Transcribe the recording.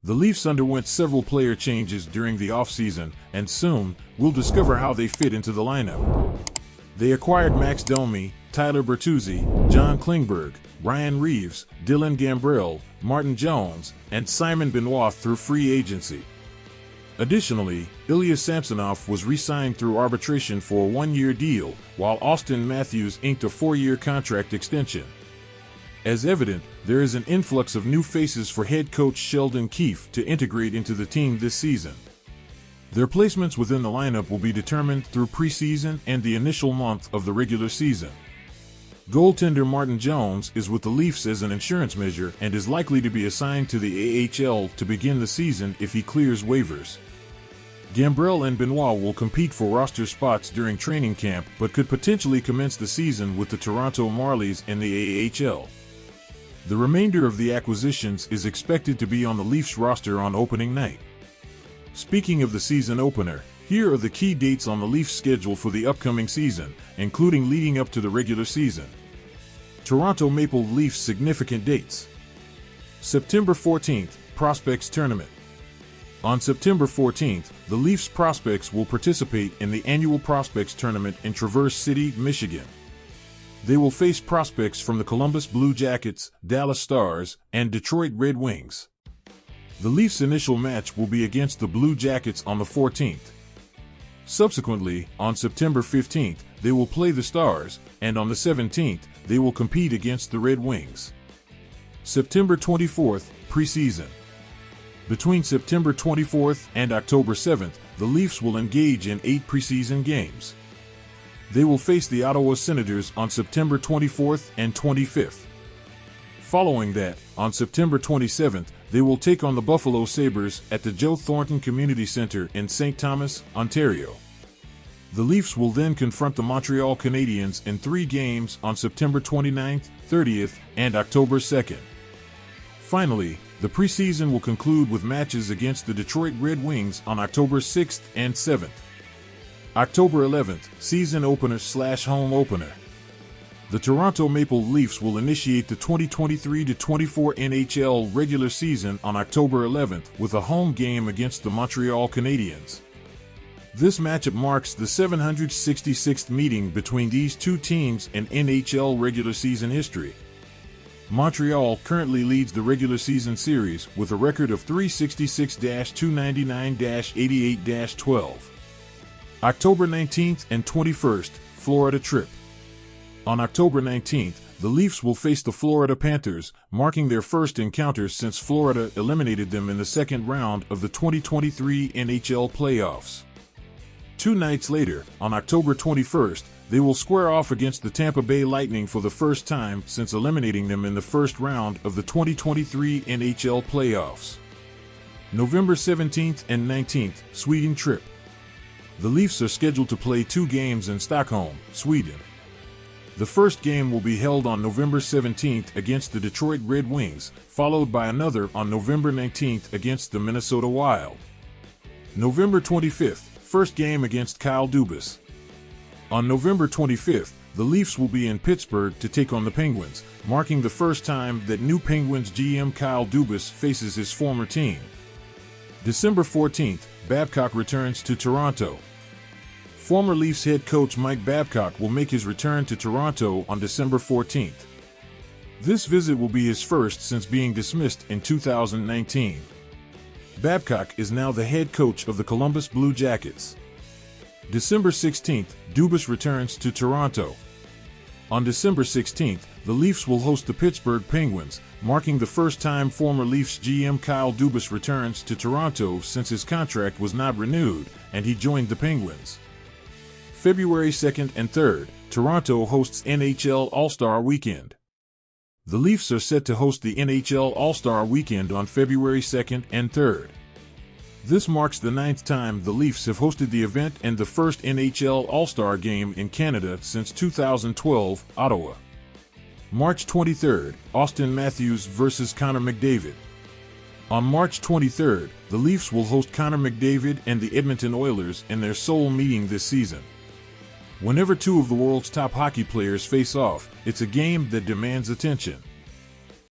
The Leafs underwent several player changes during the offseason, and soon, we'll discover how they fit into the lineup. They acquired Max Domi, Tyler Bertuzzi, John Klingberg, Ryan Reeves, Dylan Gambrell, Martin Jones, and Simon Benoit through free agency. Additionally, Ilya Samsonov was re-signed through arbitration for a one-year deal, while Austin Matthews inked a 4-year contract extension. As evident, there is an influx of new faces for head coach Sheldon Keefe to integrate into the team this season. Their placements within the lineup will be determined through preseason and the initial month of the regular season. Goaltender Martin Jones is with the Leafs as an insurance measure and is likely to be assigned to the AHL to begin the season if he clears waivers. Gambrell and Benoit will compete for roster spots during training camp but could potentially commence the season with the Toronto Marlies in the AHL. The remainder of the acquisitions is expected to be on the Leafs roster on opening night. Speaking of the season opener, here are the key dates on the Leafs schedule for the upcoming season, including leading up to the regular season. Toronto Maple Leafs significant dates. September 14th, Prospects Tournament. On September 14th, the Leafs prospects will participate in the annual Prospects Tournament in Traverse City, Michigan. They will face prospects from the Columbus Blue Jackets, Dallas Stars, and Detroit Red Wings. The Leafs' initial match will be against the Blue Jackets on the 14th. Subsequently, on September 15th, they will play the Stars, and on the 17th, they will compete against the Red Wings. September 24th, preseason. Between September 24th and October 7th, the Leafs will engage in 8 preseason games. They will face the Ottawa Senators on September 24th and 25th. Following that, on September 27th, they will take on the Buffalo Sabres at the Joe Thornton Community Center in St. Thomas, Ontario. The Leafs will then confront the Montreal Canadiens in 3 games on September 29th, 30th, and October 2nd. Finally, the preseason will conclude with matches against the Detroit Red Wings on October 6th and 7th. October 11th, season opener/home opener. The Toronto Maple Leafs will initiate the 2023-24 NHL regular season on October 11th with a home game against the Montreal Canadiens. This matchup marks the 766th meeting between these two teams in NHL regular season history. Montreal currently leads the regular season series with a record of 366-299-88-12. October 19th and 21st, Florida trip. On October 19th, the Leafs will face the Florida Panthers, marking their first encounter since Florida eliminated them in the second round of the 2023 NHL playoffs. 2 nights later, on October 21st, they will square off against the Tampa Bay Lightning for the first time since eliminating them in the first round of the 2023 NHL playoffs. November 17th and 19th, Sweden trip. The Leafs are scheduled to play 2 games in Stockholm, Sweden. The first game will be held on November 17th against the Detroit Red Wings, followed by another on November 19th against the Minnesota Wild. November 25th, first game against Kyle Dubas. On November 25th, the Leafs will be in Pittsburgh to take on the Penguins, marking the first time that new Penguins GM Kyle Dubas faces his former team. December 14th, Babcock returns to Toronto. Former Leafs head coach Mike Babcock will make his return to Toronto on December 14th. This visit will be his first since being dismissed in 2019. Babcock is now the head coach of the Columbus Blue Jackets. December 16th, Dubas returns to Toronto. On December 16th, the Leafs will host the Pittsburgh Penguins, marking the first time former Leafs GM Kyle Dubas returns to Toronto since his contract was not renewed and he joined the Penguins. February 2nd and 3rd, Toronto hosts NHL All-Star Weekend. The Leafs are set to host the NHL All-Star Weekend on February 2nd and 3rd. This marks the 9th time the Leafs have hosted the event and the first NHL All-Star Game in Canada since 2012, Ottawa. March 23rd, Austin Matthews vs. Connor McDavid. On March 23rd, the Leafs will host Connor McDavid and the Edmonton Oilers in their sole meeting this season. Whenever 2 of the world's top hockey players face off, it's a game that demands attention.